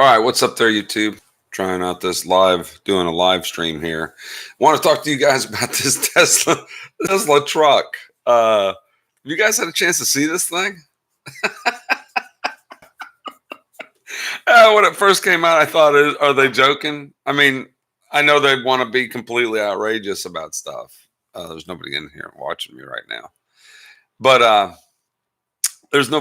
All right, what's up there, YouTube? Trying out this doing a live stream here. Want to talk to you guys about this Tesla truck. Have you guys had a chance to see this thing? When it first came out, I thought, are they joking? I mean, I know they want to be completely outrageous about stuff. There's nobody in here watching me right now, but there's no,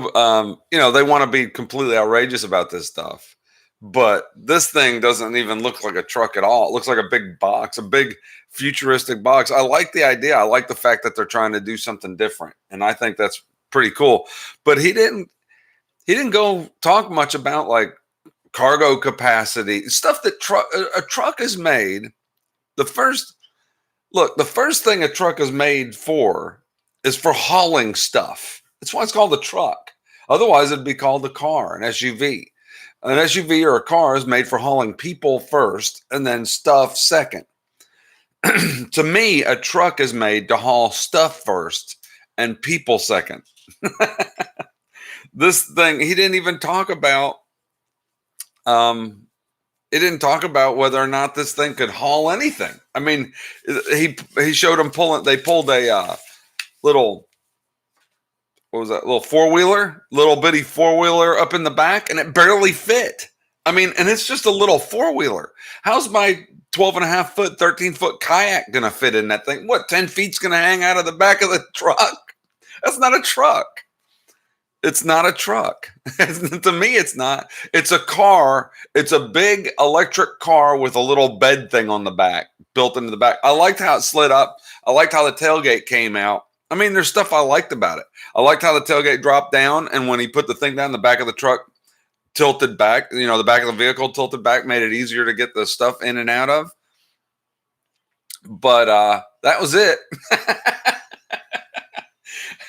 they want to be completely outrageous about this stuff. But this thing doesn't even look like a truck at all. It looks like a big box, a big futuristic box. I like the idea. I like the fact that they're trying to do something different, and I think that's pretty cool. But he didn't go talk much about like cargo capacity stuff that a truck is made. The first thing a truck is made for is for hauling stuff. That's why it's called a truck. Otherwise, it'd be called a car, an SUV. An SUV or a car is made for hauling people first and then stuff second. To me, a truck is made to haul stuff first and people second. This thing, he didn't even talk about. He didn't talk about whether or not this thing could haul anything. I mean, he showed them pulling. They pulled a little. What was that? Little bitty four-wheeler up in the back, and it barely fit. I mean, and it's just a little four-wheeler. How's my 12.5-foot, 13-foot kayak going to fit in that thing? What, 10 feet's going to hang out of the back of the truck? That's not a truck. It's not a truck. To me, it's not. It's a car. It's a big electric car with a little bed thing on the back, built into the back. I liked how it slid up. I liked how the tailgate came out. I mean, there's stuff I liked about it. I liked how the tailgate dropped down, and when he put the thing down, the back of the truck tilted back. The back of the vehicle tilted back, made it easier to get the stuff in and out of. But that was it.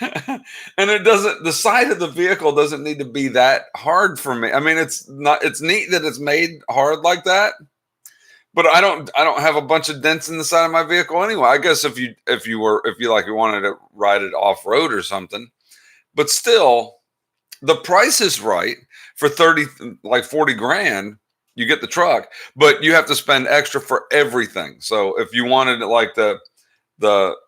And the side of the vehicle doesn't need to be that hard for me. I mean, it's neat that it's made hard like that. But I don't have a bunch of dents in the side of my vehicle anyway. I guess if you wanted to ride it off road or something, but still, the price is right for 40 grand. You get the truck, but you have to spend extra for everything. So if you wanted like the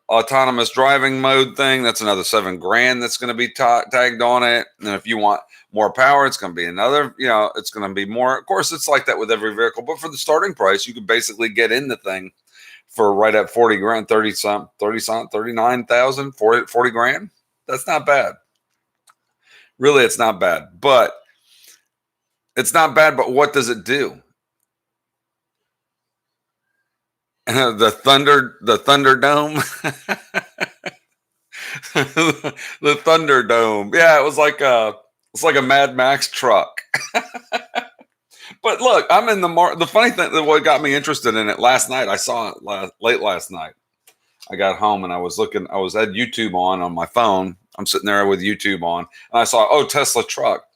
autonomous driving mode thing, that's another $7 grand that's going to be tagged on it. And if you want more power, it's going to be another, it's going to be more. Of course, it's like that with every vehicle, but for the starting price, you could basically get in the thing for right at 40 grand, 39,000, 40 grand. That's not bad. Really, it's not bad, but what does it do? The Thunderdome. The Thunderdome. Yeah, it was like a Mad Max truck. But look, I'm in the funny thing, what got me interested in it last night, I saw it late last night. I got home and I had YouTube on my phone. I'm sitting there with YouTube on, and I saw, Tesla truck.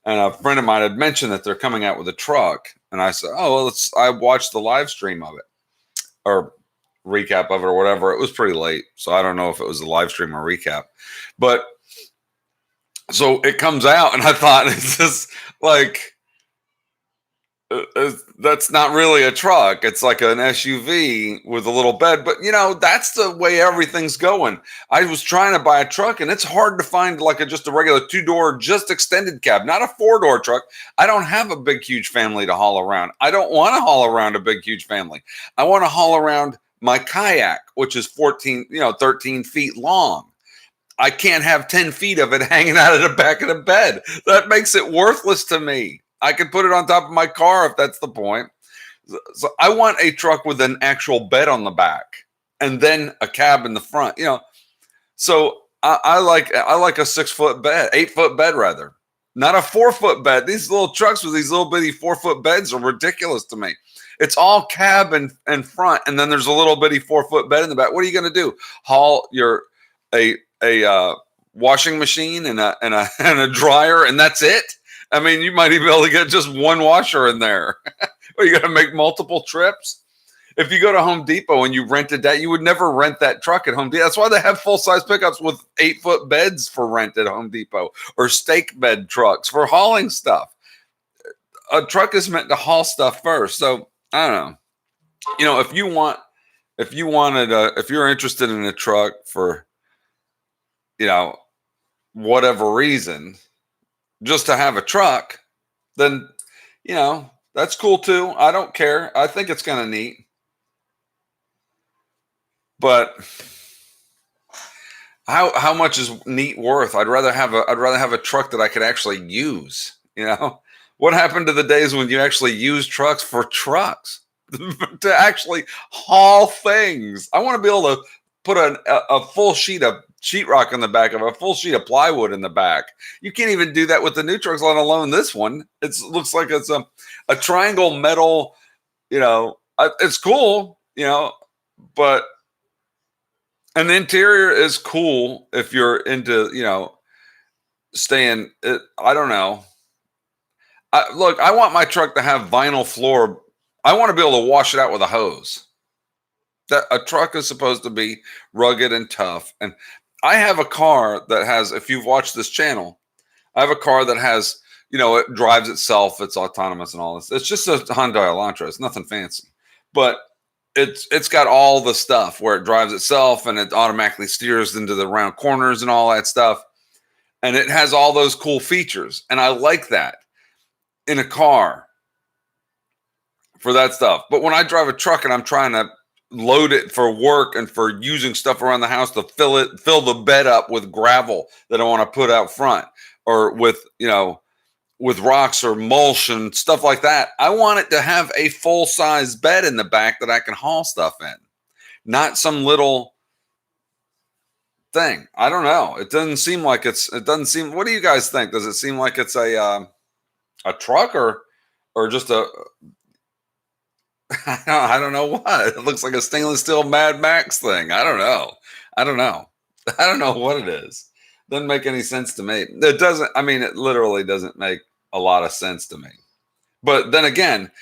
And a friend of mine had mentioned that they're coming out with a truck. And I said, I watched the live stream of it, or recap of it, or whatever. It was pretty late, so I don't know if it was a live stream or recap. But so it comes out, and I thought, it's just like, that's not really a truck. It's like an SUV with a little bed. But that's the way everything's going. I was trying to buy a truck, and it's hard to find like just a regular 2-door, just extended cab, not a 4-door truck. I don't have a big, huge family to haul around. I don't want to haul around a big, huge family. I want to haul around my kayak, which is 13 feet long. I can't have 10 feet of it hanging out of the back of the bed. That makes it worthless to me. I could put it on top of my car if that's the point. So I want a truck with an actual bed on the back and then a cab in the front. So I like a 6-foot bed, 8-foot bed rather, not a 4-foot bed. These little trucks with these little bitty 4-foot beds are ridiculous to me. It's all cab and front, and then there's a little bitty 4-foot bed in the back. What are you going to do? Haul a washing machine and a dryer, and that's it? I mean, you might even be able to get just one washer in there. Or you got to make multiple trips. If you go to Home Depot and you rented that, you would never rent that truck at Home Depot. That's why they have full-size pickups with 8-foot beds for rent at Home Depot, or stake bed trucks for hauling stuff. a truck is meant to haul stuff first. So I don't know. If you want, if you're interested in a truck for, you know, whatever reason, just to have a truck, then, that's cool too. I don't care. I think it's kind of neat. But how much is neat worth? I'd rather have a truck that I could actually use. What happened to the days when you actually use trucks for trucks to actually haul things? I want to be able to put a full sheet of sheetrock in the back of a full sheet of plywood in the back. You can't even do that with the new trucks, let alone this one. It looks like it's a triangle metal. It's cool. But and the interior is cool if you're into, staying. I don't know. Look, I want my truck to have vinyl floor. I want to be able to wash it out with a hose. That a truck is supposed to be rugged and tough. And I have a car that has, if you've watched this channel, I have a car that has, it drives itself. It's autonomous and all this. It's just a Hyundai Elantra. It's nothing fancy, but it's got all the stuff where it drives itself and it automatically steers into the round corners and all that stuff. And it has all those cool features. And I like that in a car for that stuff. But when I drive a truck and I'm trying to load it for work and for using stuff around the house to fill the bed up with gravel that I want to put out front, or with rocks or mulch and stuff like that, I want it to have a full size bed in the back that I can haul stuff in, not some little thing. I don't know. It doesn't seem like what do you guys think? Does it seem like it's a truck or just a, I don't know what. It looks like a stainless steel Mad Max thing. I don't know. I don't know what it is. Doesn't make any sense to me. It doesn't. I mean, it literally doesn't make a lot of sense to me. But then again,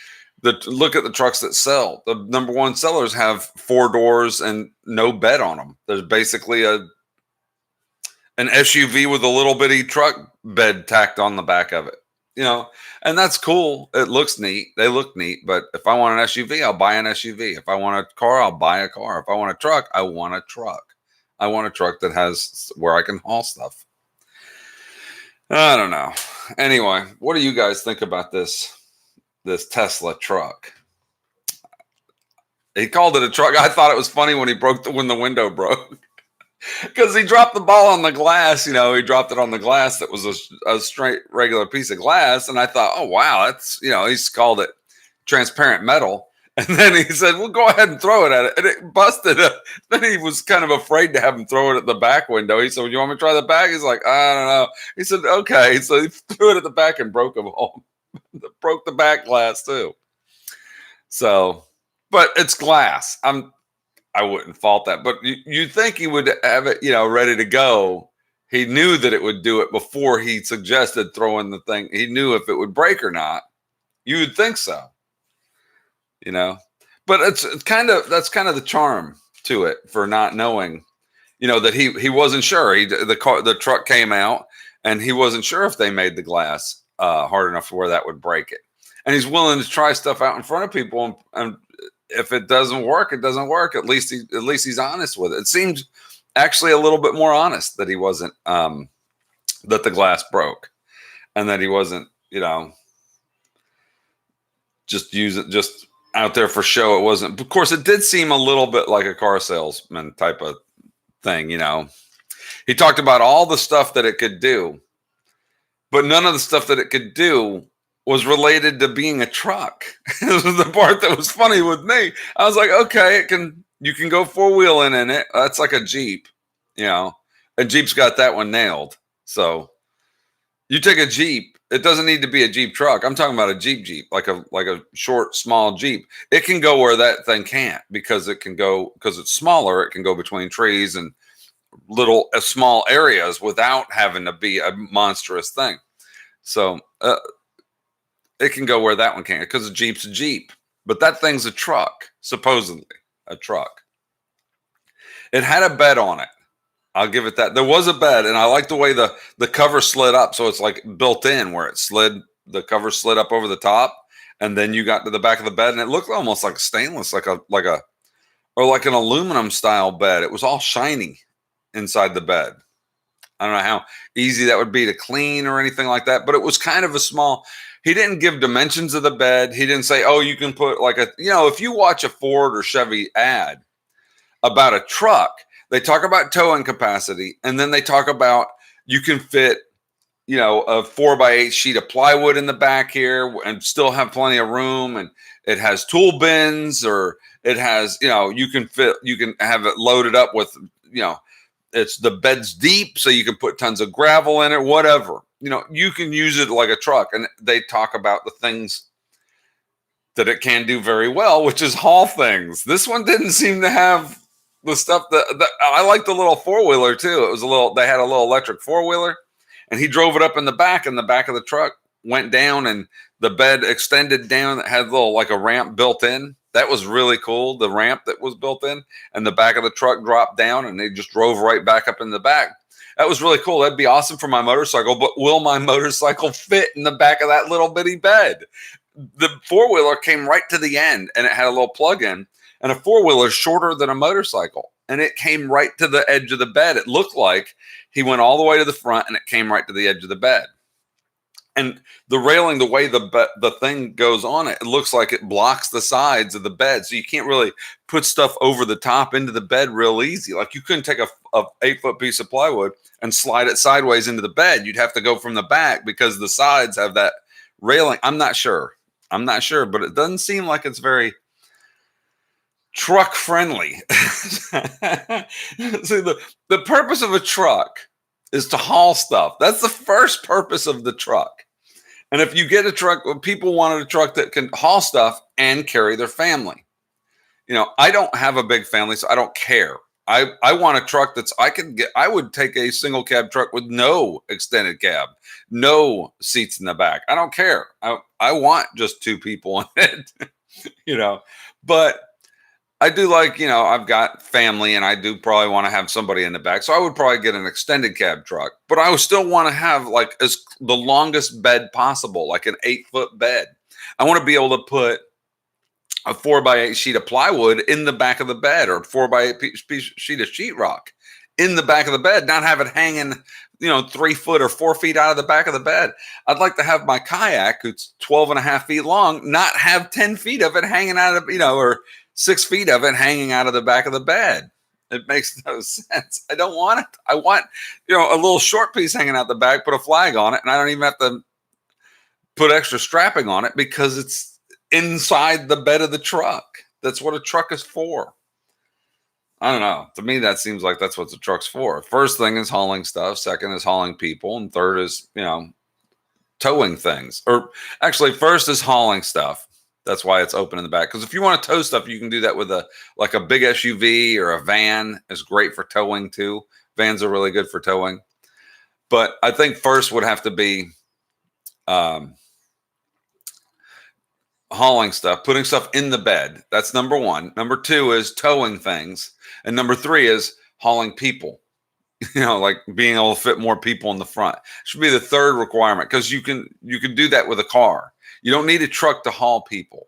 look at the trucks that sell. The number one sellers have 4 doors and no bed on them. There's basically an SUV with a little bitty truck bed tacked on the back of it. And that's cool. It looks neat. They look neat. But if I want an SUV, I'll buy an SUV. If I want a car, I'll buy a car. If I want a truck, I want a truck. I want a truck that has where I can haul stuff. I don't know. Anyway, what do you guys think about this Tesla truck? He called it a truck. I thought it was funny when when the window broke. Because he dropped the ball on the glass, he dropped it on the glass that was a straight regular piece of glass. And I thought, oh, wow, that's, he's called it transparent metal. And then he said, well, go ahead and throw it at it. And it busted. Then he was kind of afraid to have him throw it at the back window. He said, well, you want me to try the back? He's like, I don't know. He said, okay. So he threw it at the back and broke them all. Broke the back glass too. So, but it's glass. I wouldn't fault that, but you'd think he would have it, ready to go. He knew that it would do it before he suggested throwing the thing. He knew if it would break or not. You would think so, but that's kind of the charm to it for not knowing, that he wasn't sure. The truck came out and he wasn't sure if they made the glass hard enough to where that would break it. And he's willing to try stuff out in front of people and if it doesn't work, it doesn't work. At least he's honest with it. It seems actually a little bit more honest that he wasn't that the glass broke, and that he wasn't just out there for show. It wasn't. Of course, it did seem a little bit like a car salesman type of thing. He talked about all the stuff that it could do, but none of the stuff that it could do was related to being a truck. This was the part that was funny with me. I was like, okay, you can go 4-wheeling in it. That's like a Jeep, a Jeep's got that one nailed. So you take a Jeep, it doesn't need to be a Jeep truck. I'm talking about a Jeep, like a short, small Jeep. It can go where that thing can't because it's smaller. It can go between trees and small areas without having to be a monstrous thing. So, it can go where that one can't because a Jeep's a Jeep. But that thing's a truck, supposedly a truck. It had a bed on it. I'll give it that. There was a bed, and I like the way the cover slid up. So it's like built in where it slid the cover slid up over the top, and then you got to the back of the bed, and it looked almost like stainless, like an aluminum style bed. It was all shiny inside the bed. I don't know how easy that would be to clean or anything like that, but it was kind of a small. He didn't give dimensions of the bed. He didn't say, "Oh, you can put like a," if you watch a Ford or Chevy ad about a truck, they talk about towing capacity, and then they talk about you can fit, a 4x8 sheet of plywood in the back here and still have plenty of room, and it has tool bins, or it has, you can have it loaded up with, it's the bed's deep, so you can put tons of gravel in it, whatever. You can use it like a truck. And they talk about the things that it can do very well, which is haul things. This one didn't seem to have the stuff that I like. The little four-wheeler too. They had a little electric four-wheeler, and he drove it up in the back, and the back of the truck went down, and the bed extended down. It had like a ramp built in. That was really cool. The ramp that was built in, and the back of the truck dropped down, and they just drove right back up in the back. That was really cool. That'd be awesome for my motorcycle, but will my motorcycle fit in the back of that little bitty bed? The four-wheeler came right to the end, and it had a little plug-in, and a four-wheeler is shorter than a motorcycle, and it came right to the edge of the bed. It looked like he went all the way to the front, and it came right to the edge of the bed. And the railing, the way the thing goes on it, it looks like it blocks the sides of the bed. So you can't really put stuff over the top into the bed real easy. Like you couldn't take a 8-foot piece of plywood and slide it sideways into the bed. You'd have to go from the back because the sides have that railing. I'm not sure, but it doesn't seem like it's very truck friendly. See, the purpose of a truck is to haul stuff. That's the first purpose of the truck. And if you get a truck, people wanted a truck that can haul stuff and carry their family. I don't have a big family, so I don't care. I want a truck I would take a single cab truck with no extended cab, no seats in the back. I don't care. I want just two people in it, but I do like, I've got family, and I do probably want to have somebody in the back. So I would probably get an extended cab truck, but I would still want to have the longest bed possible, like an 8-foot bed. I want to be able to put a 4x8 sheet of plywood in the back of the bed, or a 4x8 sheet of sheetrock in the back of the bed, not have it hanging, 3 foot or 4 feet out of the back of the bed. I'd like to have my kayak, who's 12.5 feet long, not have 10 feet of it hanging out of, or 6 feet of it hanging out of the back of the bed. It makes no sense. I don't want it. I want, a little short piece hanging out the back, put a flag on it, and I don't even have to put extra strapping on it because it's inside the bed of the truck. That's what a truck is for. I don't know. To me, that seems like that's what the truck's for. First thing is hauling stuff. Second is hauling people. And third is, towing things. Or actually, first is hauling stuff. That's why it's open in the back. Because if you want to tow stuff, you can do that with a big SUV or a van. Is great for towing too. Vans are really good for towing. But I think first would have to be hauling stuff, putting stuff in the bed. That's number one. Number two is towing things. And number three is hauling people. Like being able to fit more people in the front. Should be the third requirement, because you can do that with a car. You don't need a truck to haul people.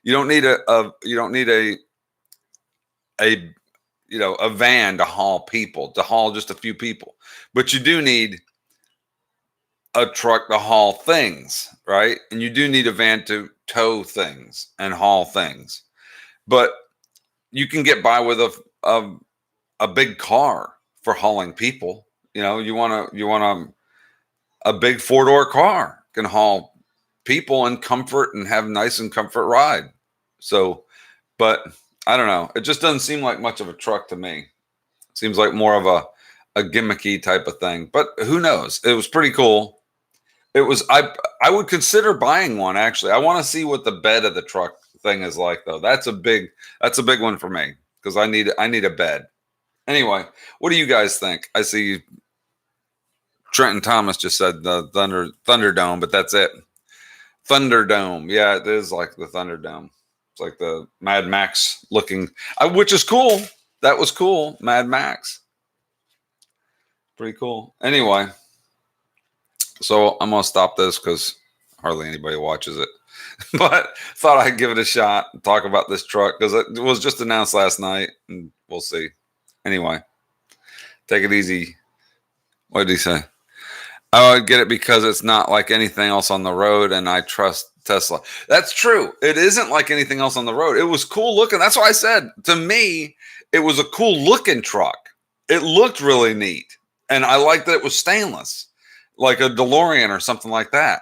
You don't need a van to haul people, to haul just a few people. But you do need a truck to haul things, right? And you do need a van to tow things and haul things. But you can get by with a big car for hauling people. You want a big 4-door car can haul people in comfort and have nice and comfort ride. So, but I don't know. It just doesn't seem like much of a truck to me. It seems like more of a gimmicky type of thing, but who knows? It was pretty cool. It was, I would consider buying one. Actually, I want to see what the bed of the truck thing is like though. That's a big one for me, because I need a bed. Anyway, what do you guys think? I see Trenton Thomas just said the Thunderdome, but that's it. Thunderdome. Yeah, it is like the Thunderdome. It's like the Mad Max looking, which is cool. That was cool. Mad Max. Pretty cool. Anyway, so I'm going to stop this because hardly anybody watches it. But thought I'd give it a shot and talk about this truck because it was just announced last night, and we'll see. Anyway, take it easy. What did he say? I would get it because it's not like anything else on the road, and I trust Tesla. That's true. It isn't like anything else on the road. It was cool looking. That's what I said. To me, it was a cool looking truck. It looked really neat, and I liked that it was stainless, like a DeLorean or something like that.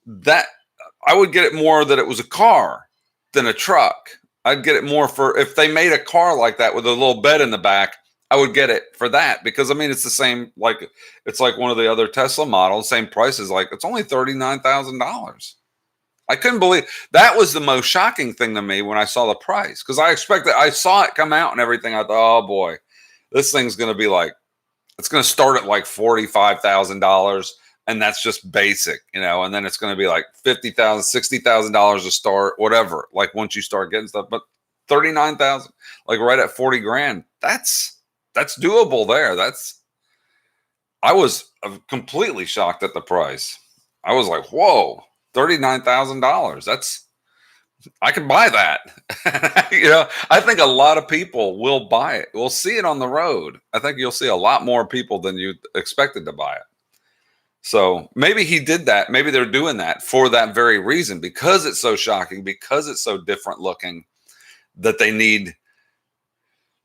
That I would get it more that it was a car than a truck. I'd get it more for if they made a car like that with a little bed in the back. I would get it for that because I mean it's the same like it's like one of the other Tesla models, same price as like it's only $39,000. I couldn't believe that was the most shocking thing to me when I saw the price because I saw it come out and everything. I thought, oh boy, this thing's gonna be like it's gonna start at like $45,000 and that's just basic, and then it's gonna be like $50,000, $60,000 to start, whatever. Like once you start getting stuff, but 39,000, like right at 40 grand, that's doable there. I was completely shocked at the price. I was like, whoa, $39,000. I can buy that. I think a lot of people will buy it. We'll see it on the road. I think you'll see a lot more people than you expected to buy it. So maybe he did that. Maybe they're doing that for that very reason, because it's so shocking, because it's so different looking that they need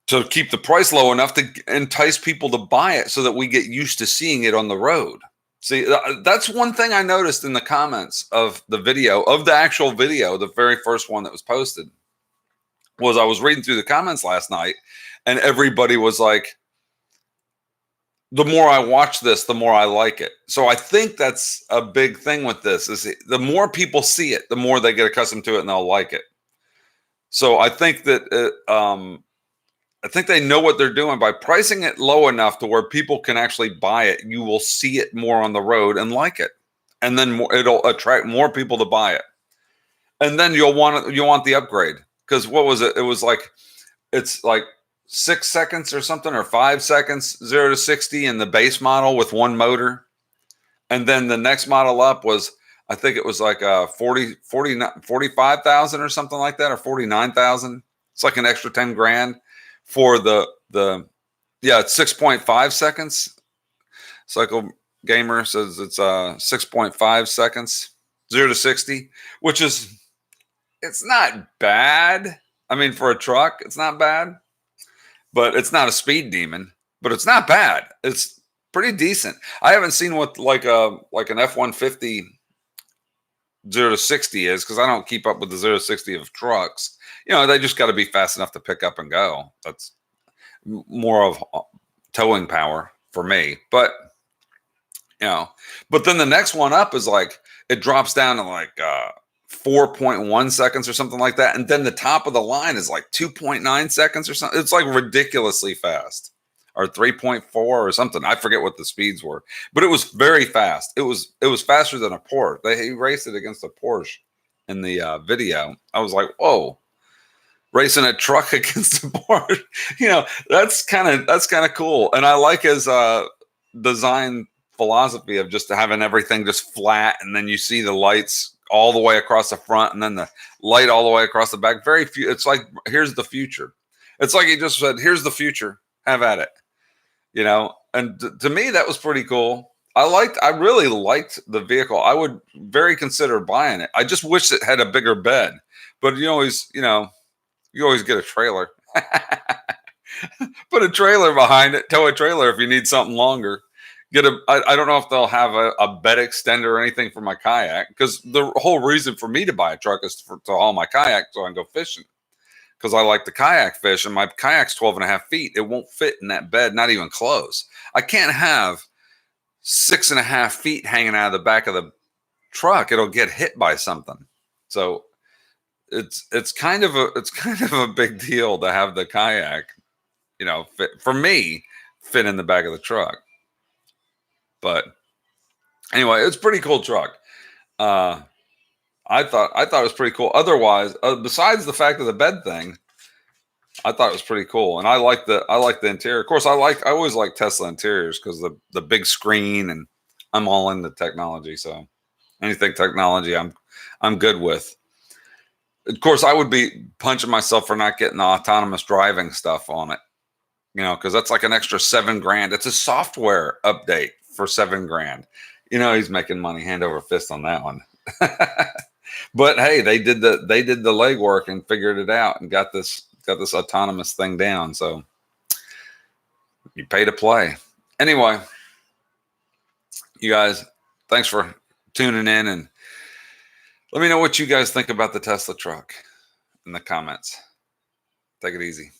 to keep the price low enough to entice people to buy it so that we get used to seeing it on the road. See, that's one thing I noticed in the comments of the actual video, the very first one that was posted, was I was reading through the comments last night and everybody was like, the more I watch this, the more I like it. So I think that's a big thing with this is the more people see it, the more they get accustomed to it and they'll like it. So I think that I think they know what they're doing by pricing it low enough to where people can actually buy it. You will see it more on the road and like it, and then it'll attract more people to buy it. And then you'll want the upgrade because what was it? It was like it's like 6 seconds or something, or 5 seconds, 0 to 60 in the base model with one motor, and then the next model up was I think it was like 45,000 or something like that, or 49,000. It's like an extra 10 grand. For it's 6.5 seconds. Cycle Gamer says it's 6.5 seconds, 0 to 60, which it's not bad. I mean, for a truck, it's not bad, but it's not a speed demon, but it's not bad. It's pretty decent. I haven't seen what like an F-150 0 to 60 is because I don't keep up with the 0 to 60 of trucks. They just got to be fast enough to pick up and go. That's more of towing power for me. But then the next one up is like, it drops down to like 4.1 seconds or something like that. And then the top of the line is like 2.9 seconds or something. It's like ridiculously fast, or 3.4 or something. I forget what the speeds were, but it was very fast. It was faster than a Porsche. He raced it against a Porsche in the video. I was like, whoa. Racing a truck against a Porsche, that's kind of cool. And I like his design philosophy of just having everything just flat, and then you see the lights all the way across the front, and then the light all the way across the back. Very few. It's like, here's the future. It's like he just said, here's the future. Have at it. And to me, that was pretty cool. I really liked the vehicle. I would very consider buying it. I just wish it had a bigger bed, but you always get a trailer. Put a trailer behind it. Tow a trailer if you need something longer. I don't know if they'll have a bed extender or anything for my kayak, because the whole reason for me to buy a truck is to haul my kayak so I can go fishing. Because I like the kayak fish, and my kayak's 12 and a half feet. It won't fit in that bed, not even close. I can't have 6.5 feet hanging out of the back of the truck. It'll get hit by something. So it's kind of a big deal to have the kayak, fit in the back of the truck. But anyway, it's a pretty cool truck. I thought it was pretty cool. Otherwise, besides the fact of the bed thing, I thought it was pretty cool. And I like the interior. Of course, I always like Tesla interiors because the big screen, and I'm all into technology. So Anything technology, I'm good with. Of course, I would be punching myself for not getting the autonomous driving stuff on it, because that's like an extra 7 grand. It's a software update for 7 grand. He's making money hand over fist on that one. But hey, they did the legwork and figured it out and got this autonomous thing down. So you pay to play. Anyway, you guys, thanks for tuning in, and let me know what you guys think about the Tesla truck in the comments. Take it easy.